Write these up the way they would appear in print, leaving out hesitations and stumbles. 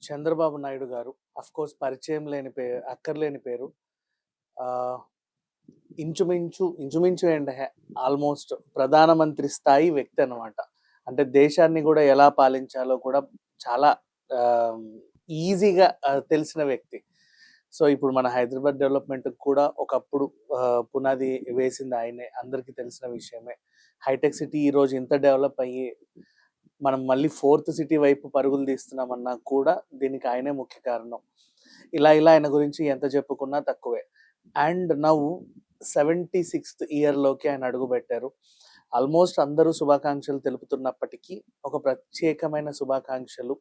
చంద్రబాబు నాయుడు గారు కోర్స్ పరిచయం లేని అక్కర్లేని పేరు. ఆహ్, ఇంచుమించు ఏంటే ఆల్మోస్ట్ ప్రధానమంత్రి స్థాయి వ్యక్తి అన్నమాట. అంటే దేశాన్ని గూడా ఎలా పాలించాలో కూడా చాలా ఆహ్, ఈజీగా తెలిసిన వ్యక్తి. సో, ఇప్పుడు మన హైదరాబాద్ డెవలప్‌మెంట్‌కి కూడా ఒకప్పుడు పునాది వేసింది ఆయనే. అందరికీ తెలిసిన విషయమే. హైటెక్ సిటీ ఈరోజు ఇంత డెవలప్ అయ్యి మనం మళ్ళీ ఫోర్త్ సిటీ వైపు పరుగులు తీస్తున్నామన్నా కూడా దీనికి ఆయనే ముఖ్య కారణం. ఇలా ఆయన గురించి ఎంత చెప్పుకున్నా తక్కువే. అండ్ నౌ 76థ్ ఇయర్‌లోకి ఆయన అడుగుబెట్టారు. ఆల్మోస్ట్ అందరూ శుభాకాంక్షలు తెలుపుతున్నప్పటికీ, ఒక ప్రత్యేకమైన శుభాకాంక్షలు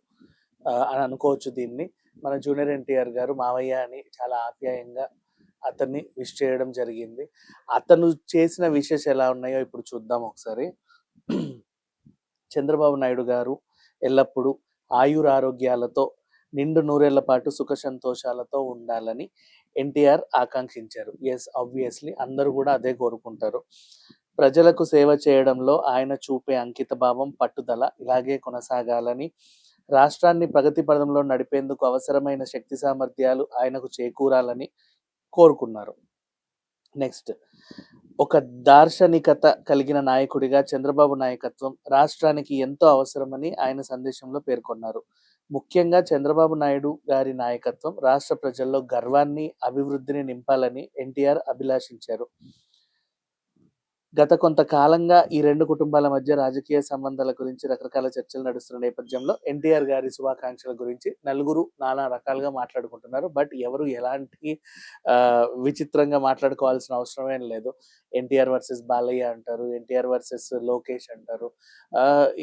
అని అనుకోవచ్చు దీన్ని. మన జూనియర్ ఎన్టీఆర్ గారు మావయ్య అని చాలా ఆప్యాయంగా అతన్ని విష్ చేయడం జరిగింది. అతను చేసిన విషెస్ ఎలా ఉన్నాయో ఇప్పుడు చూద్దాం ఒకసారి. చంద్రబాబు నాయుడు గారు ఎల్లప్పుడూ ఆయురారోగ్యాలతో నిండు నూరేళ్ల పాటు సుఖ సంతోషాలతో ఉండాలని ఎన్టీఆర్ ఆకాంక్షించారు. యెస్, ఆబ్వియస్లీ అందరూ కూడా అదే కోరుకుంటారు. ప్రజలకు సేవ చేయడంలో ఆయన చూపే అంకితభావం, పట్టుదల ఇలాగే కొనసాగాలని, రాష్ట్రాన్ని ప్రగతి పథంలో నడిపేందుకు అవసరమైన శక్తి సామర్థ్యాలు ఆయనకు చేకూరాలని కోరుకున్నారు. నెక్స్ట్, ఒక దార్శనికత కలిగిన నాయకుడిగా చంద్రబాబు నాయకత్వం రాష్ట్రానికి ఎంతో అవసరమని ఆయన సందేశంలో పేర్కొన్నారు. ముఖ్యంగా చంద్రబాబు నాయుడు గారి నాయకత్వం రాష్ట్ర ప్రజల్లో గర్వాన్ని, అభివృద్ధిని నింపాలని ఎన్టీఆర్ అభిలాషించారు. గత కొంతకాలంగా ఈ రెండు కుటుంబాల మధ్య రాజకీయ సంబంధాల గురించి రకరకాల చర్చలు నడుస్తున్న నేపథ్యంలో ఎన్టీఆర్ గారి శుభాకాంక్షల గురించి నలుగురు నానా రకాలుగా మాట్లాడుకుంటున్నారు. బట్ ఎవరు ఎలాంటి విచిత్రంగా మాట్లాడుకోవాల్సిన అవసరమేం లేదు. ఎన్టీఆర్ వర్సెస్ బాలయ్య అంటారు, ఎన్టీఆర్ వర్సెస్ లోకేష్ అంటారు,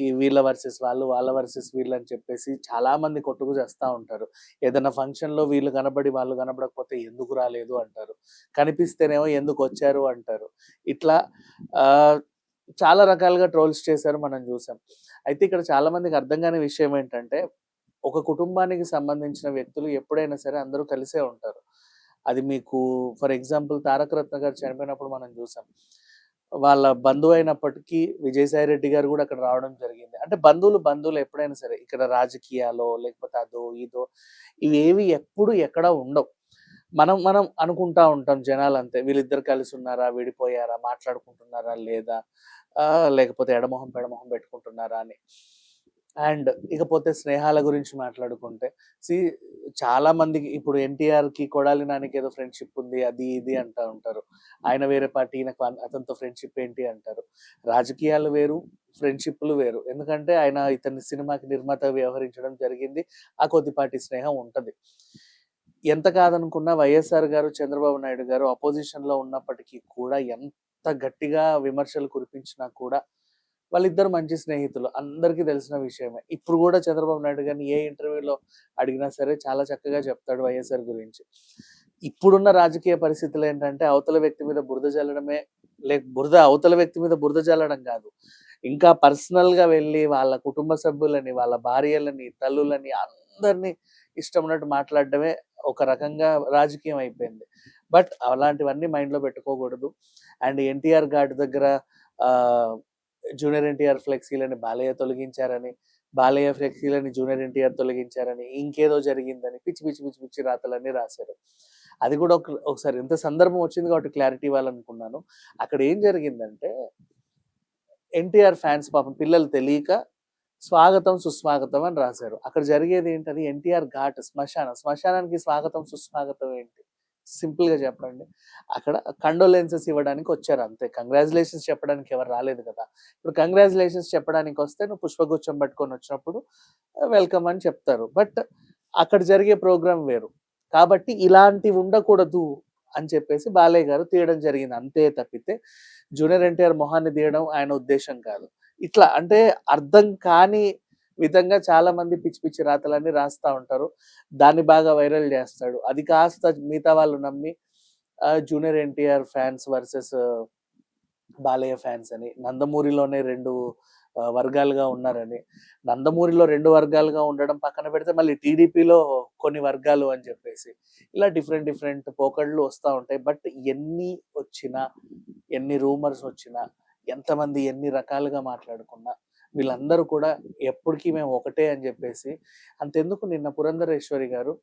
ఈ వీళ్ళ వర్సెస్ వాళ్ళు, వాళ్ళ వర్సెస్ వీళ్ళు అని చెప్పేసి చాలా మంది కొట్టుకు చేస్తూ ఉంటారు. ఏదైనా ఫంక్షన్లో వీళ్ళు కనబడి వాళ్ళు కనబడకపోతే ఎందుకు రాలేదు అంటారు, కనిపిస్తేనేమో ఎందుకు వచ్చారు అంటారు. ఇట్లా చాలా రకాలుగా ట్రోల్స్ చేశారు, మనం చూసాం. అయితే ఇక్కడ చాలా మందికి అర్థం కాని విషయం ఏంటంటే, ఒక కుటుంబానికి సంబంధించిన వ్యక్తులు ఎప్పుడైనా సరే అందరూ కలిసే ఉంటారు. అది మీకు ఫర్ ఎగ్జాంపుల్ 'తారక రత్న' గారు చనిపోయినప్పుడు మనం చూసాం. వాళ్ళ బంధువు అయినప్పటికీ విజయసాయి రెడ్డి గారు కూడా అక్కడ రావడం జరిగింది. అంటే బంధువులు ఎప్పుడైనా సరే, ఇక్కడ రాజకీయాలో లేకపోతే అదో ఇదో ఇవేవి ఎప్పుడు ఎక్కడ ఉండవు. మనం మనం అనుకుంటా ఉంటాం జనాలంతే. వీళ్ళిద్దరు కలిసున్నారా? విడిపోయారా? మాట్లాడుకుంటున్నారా? లేదా? లేకపోతే ఎడమొహం, పెడమొహం పెట్టుకుంటున్నారా అని. అండ్ ఇకపోతే స్నేహాల గురించి మాట్లాడుకుంటే, చాలా మందికి ఇప్పుడు ఎన్టీఆర్‌కి కొడాలి నానికి ఏదో ఫ్రెండ్‌షిప్ ఉంది. అది ఇది అంటా ఉంటారు. ఆయన వేరే పార్టీ, ఈయనకు అతనితో ఫ్రెండ్‌షిప్ ఏంటి అంటారు. రాజకీయాలు వేరు, ఫ్రెండ్‌షిప్‌లు వేరు. ఎందుకంటే ఆయన ఇతన్ని సినిమాకి నిర్మాతగా వ్యవహరించడం జరిగింది. ఆ కొద్దిపాటి స్నేహం ఉంటది. ఎంత కాదనుకున్నా వైఎస్ఆర్ గారు, చంద్రబాబు నాయుడు గారు అపోజిషన్‌లో ఉన్నప్పటికీ కూడా ఎంత గట్టిగా విమర్శలు కురిపించినా కూడా వాళ్ళిద్దరు మంచి స్నేహితులు. అందరికీ తెలిసిన విషయమే. ఇప్పుడు కూడా చంద్రబాబు నాయుడు గారిని ఏ ఇంటర్వ్యూలో అడిగినా సరే చాలా చక్కగా చెప్తాడు వైఎస్ఆర్ గురించి. ఇప్పుడున్న రాజకీయ పరిస్థితులు ఏంటంటే అవతల వ్యక్తి మీద బురద జల్లడమే, అవతల వ్యక్తి మీద బురద జల్లడం కాదు. ఇంకా పర్సనల్‌గా వెళ్లి వాళ్ళ కుటుంబ సభ్యులని, వాళ్ళ భార్యలని, తల్లులని అందరిని ఇష్టం ఉన్నట్టు మాట్లాడడమే ఒక రకంగా రాజకీయం అయిపోయింది. బట్ అలాంటివన్నీ మైండ్‌లో పెట్టుకోకూడదు. అండ్ ఎన్టీఆర్ ఘాట్ దగ్గర జూనియర్ ఎన్టీఆర్ ఫ్లెక్సీలని బాలయ్య తొలగించారని, బాలయ్య ఫ్లెక్సీలని జూనియర్ ఎన్టీఆర్ తొలగించారని, ఇంకేదో జరిగిందని పిచ్చి రాతలన్నీ రాశారు. అది కూడా ఒకసారి ఇంత సందర్భం వచ్చింది కాబట్టి క్లారిటీ ఇవ్వాలనుకున్నాను. అక్కడ ఏం జరిగిందంటే, ఎన్టీఆర్ ఫ్యాన్స్ పాపం పిల్లలు తెలియక స్వాగతం, సుస్వాగతం అని రాశారు. అక్కడ జరిగేది ఏంటది? ఎన్టీఆర్ ఘాట్ శ్మశానం. శ్మశానానికి స్వాగతం, సుస్వాగతం ఏంటి? సింపుల్‌గా చెప్పండి. అక్కడ కండోలెన్సెస్ ఇవ్వడానికి వచ్చారు అంతే. కంగ్రాచ్యులేషన్స్ చెప్పడానికి ఎవరు రాలేదు కదా! ఇప్పుడు కంగ్రాచ్యులేషన్స్ చెప్పడానికి వస్తే నువ్వు పుష్పగుచ్చం పట్టుకొని వచ్చినప్పుడు వెల్కమ్ అని చెప్తారు. బట్ అక్కడ జరిగే ప్రోగ్రామ్ వేరు. కాబట్టి ఇలాంటివి ఉండకూడదు అని చెప్పేసి బాలయ్య గారు తీయడం జరిగింది. అంతే తప్పితే జూనియర్ ఎన్టీఆర్ మొహాన్ని తీయడం ఆయన ఉద్దేశ్యం కాదు. ఇట్లా అంటే అర్థం కాని విధంగా చాలా మంది పిచ్చి రాతలన్నీ రాస్తా ఉంటారు. దాన్ని బాగా వైరల్ చేస్తాడు. అది కాస్త మిగతా వాళ్ళు నమ్మి junior NTR fans versus Balayya fans అని, నందమూరిలోనే 2 వర్గాలుగా ఉన్నారని, నందమూరిలో 2 వర్గాలుగా ఉండడం పక్కన పెడితే మళ్ళీ టీడీపీలో కొన్ని వర్గాలు అని చెప్పేసి ఇలా డిఫరెంట్ పోకడలు వస్తా ఉంటాయి. బట్ ఎన్ని వచ్చినా, ఎన్ని రూమర్స్ వచ్చినా, ఎంతమంది ఎన్ని రకాలుగా మాట్లాడుకున్నా వీళ్ళందరూ కూడా ఎప్పటికీ మేము ఒకటే అని చెప్పేసి, అంతెందుకు నిన్న పురంధరేశ్వరి గారు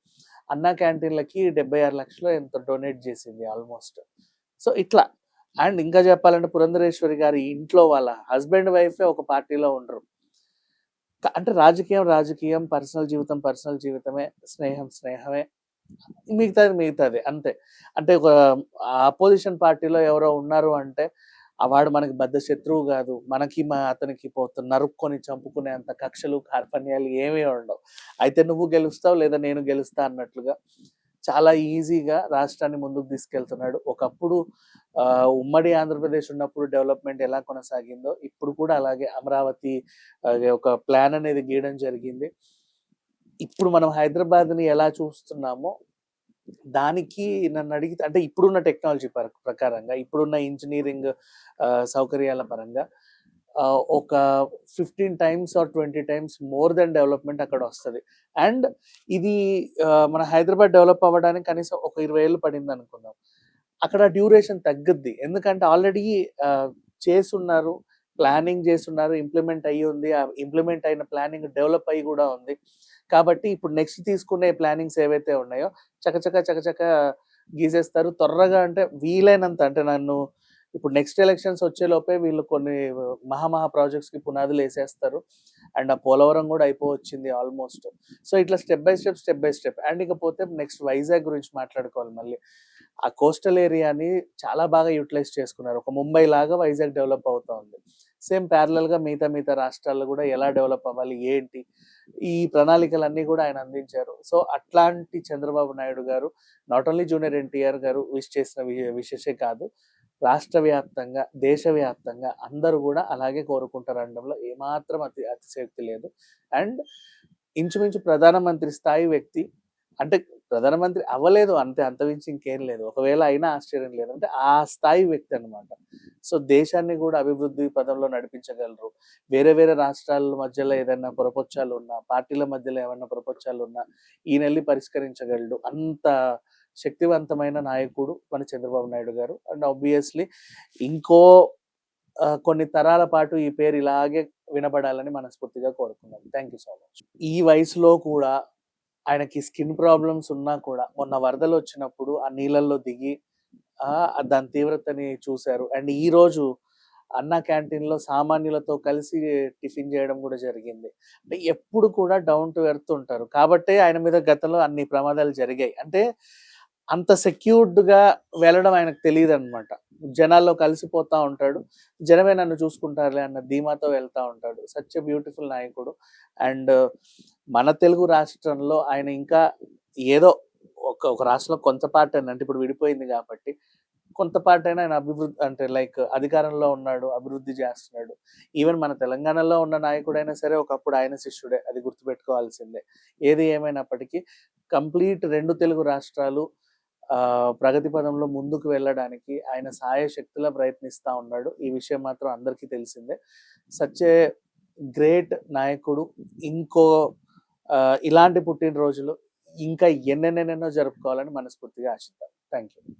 అన్నా క్యాంటీన్‌లకి 76 లక్షలో ఎంతో డొనేట్ చేసింది ఆల్మోస్ట్. సో, ఇట్లా అండ్ ఇంకా చెప్పాలంటే పురంధరేశ్వరి గారి ఇంట్లో వాళ్ళ హస్బెండ్, వైఫే ఒక పార్టీలో ఉండరు. అంటే రాజకీయం రాజకీయం, పర్సనల్ జీవితం పర్సనల్ జీవితమే, స్నేహం స్నేహమే. మిగతాది మిగతాదే అంతే. అంటే ఒక అపోజిషన్ పార్టీలో ఎవరో ఉన్నారు అంటే, వాడు మనకి బద్ధ శత్రువు గాదు. మనకి అతనికి నరుక్కొని చంపుకునేంత కక్షలు, కార్పణ్యాలు ఏమీ ఉండవు. అయితే నువ్వు గెలుస్తావు లేదా నేను గెలుస్తా అన్నట్లుగా చాలా ఈజీగా రాష్ట్రాన్ని ముందుకు తీసుకెళ్తున్నాడు. ఒకప్పుడు ఉమ్మడి ఆంధ్రప్రదేశ్ ఉన్నప్పుడు డెవలప్‌మెంట్ ఎలా కొనసాగిందో, ఇప్పుడు కూడా అలాగే అమరావతి ఒక ప్లాన్ అనేది గీయడం జరిగింది. ఇప్పుడు మనం హైదరాబాద్‌ని ఎలా చూస్తున్నామో దానికి నన్నడిగితే అంటే ఇప్పుడున్న టెక్నాలజీ ప్రకారంగా, ఇప్పుడున్న ఇంజినీరింగ్ సౌకర్యాల పరంగా ఒక 15 times or 20 times more than development అక్కడొస్తది. అండ్ ఇది మన హైదరాబాద్ డెవలప్ అవ్వడానికి కనీసం ఒక 20 ఏళ్ళు పడిందనుకుందాం. అక్కడ డ్యూరేషన్ తగ్గుద్ది. ఎందుకంటే ఆల్రెడీ చేసున్నారు, ప్లానింగ్ చేసున్నారు, ఇంప్లిమెంట్ అయ్యుంది. ఇంప్లిమెంట్ అయిన ప్లానింగ్ డెవలప్ అయ్యి గూడా ఉంది. కాబట్టి ఇప్పుడు నెక్స్ట్ తీసుకునే ప్లానింగ్స్ ఏవైతే ఉన్నాయో చకచక గీసేస్తారు. త్వరగా అంటే వీలైనంత అంటే ఇప్పుడు నెక్స్ట్ ఎలక్షన్స్ వచ్చేలోపే వీళ్ళు కొన్ని మహా ప్రాజెక్ట్స్‌కి పునాదులేసేస్తారు. అండ్ ఆ పోలవరం గూడా అయిపోవచ్చింది ఆల్మోస్ట్. సో, ఇట్లా స్టెప్ బై స్టెప్. అండ్ ఇకపోతే నెక్స్ట్ వైజాగ్ గురించి మాట్లాడుకోవాలి మళ్ళీ. ఆ కోస్టల్ ఏరియాని చాలా బాగా యుటిలైజ్ చేసుకున్నారు. ఒక ముంబై లాగా వైజాగ్ డెవలప్ అవుతా ఉంది. సేమ్ ప్యారలెల్‌గా మిగతా రాష్ట్రాల్లో గూడా ఎలా డెవలప్ అవ్వాలి, ఏంటి? ఈ ప్రణాళికలన్నీ గూడా ఆయన అందించారు. సో, అట్లాంటి చంద్రబాబు నాయుడు గారు నాట్ ఓన్లీ జూనియర్ ఎన్టీఆర్ గారు విష్ చేసిన విషెసే కాదు. రాష్ట్ర వ్యాప్తంగా, దేశవ్యాప్తంగా అందరూ గూడా అలాగే కోరుకుంటారనడంలో ఏమాత్రం అతిశయోక్తి లేదు. అండ్ ఇంచుమించు ప్రధానమంత్రి స్థాయి వ్యక్తి అంటే ప్రధానమంత్రి అవ్వలేదు అంతే. అంతకుమించి ఇంకేం లేదు. ఒకవేళ అయినా ఆశ్చర్యం లేదు. అంటే ఆ స్థాయి వ్యక్తి అన్నమాట. సో, దేశాన్ని గూడా అభివృద్ధి పదంలో నడిపించగలరు. వేరే రాష్ట్రాల మధ్యలో ఏదైనా పొరపొచ్చాలున్నా, పార్టీల మధ్యలో ఏమన్నా పొరపొచ్చాలున్నా ఈయనెళ్లి పరిష్కరించగలడు. అంత శక్తివంతమైన నాయకుడు మన చంద్రబాబు నాయుడు గారు. అండ్ ఆబ్వియస్‌లీ ఇంకో కొన్ని తరాల పాటు ఈ పేరు ఇలాగే వినబడాలని మనస్ఫూర్తిగా కోరుకుందాం. Thank you so much. ఈ వయసులో కూడా ఆయనకి స్కిన్ ప్రాబ్లమ్స్ ఉన్నా కూడా మొన్న వరదలొచ్చినప్పుడు ఆ నీళ్ళల్లో దిగి దాని తీవ్రతని చూసారు. అండ్ ఈరోజు అన్నా క్యాంటీన్‌లో సామాన్యులతో కలిసి టిఫిన్ జేయడం గూడా జరిగింది. అంటే ఎప్పుడు కూడా డౌన్ టు ఎర్త్ ఉంటారు. కాబట్టే ఆయన మీద గతంలో అన్ని ప్రమాదాలు జరిగాయి. అంటే అంత సెక్యూర్డ్‌గా వెళ్ళడం ఆయనకు తెలీదనమాట. జనాల్లో కలిసిపోతా ఉంటాడు. జనమే నన్ను చూసుకుంటారులే అన్న ధీమాతో వెళ్తా ఉంటాడు. సచ్ ఎ బ్యూటిఫుల్ నాయకుడు. అండ్ మన తెలుగు రాష్ట్రంలో ఆయన ఇంకా ఏదో ఒక రాష్ట్రంలో కొంత పార్టయినా అంటే ఇప్పుడు విడిపోయింది గాబట్టి, కొంత పార్టయినా ఆయన అభివృద్ధి అంటే లైక్ అధికారంలో ఉన్నాడు, అభివృద్ధి జేస్తున్నాడు. ఈవెన్ మన తెలంగాణలో ఉన్న నాయకుడైనా సరే ఒకప్పుడు ఆయన శిష్యుడే. అది గుర్తుపెట్టుకోవాల్సిందే. ఏది ఏమైనప్పటికీ కంప్లీట్ 2 తెలుగు రాష్ట్రాలు ప్రగతి పదంలో ముందుకు వెళ్ళడానికి ఆయన శాయశక్తులా ప్రయత్నిస్తా ఉన్నాడు. ఈ విషయం మాత్రం అందరికీ తెలిసిందే. సచ్ ఎ గ్రేట్ నాయకుడు. ఇంకో ఇలాంటి పుట్టినరోజులు ఇంకా ఎన్నెన్నెన్నెన్నో జరుపుకోవాలని మనస్ఫూర్తిగా ఆశిద్దాం. Thank you.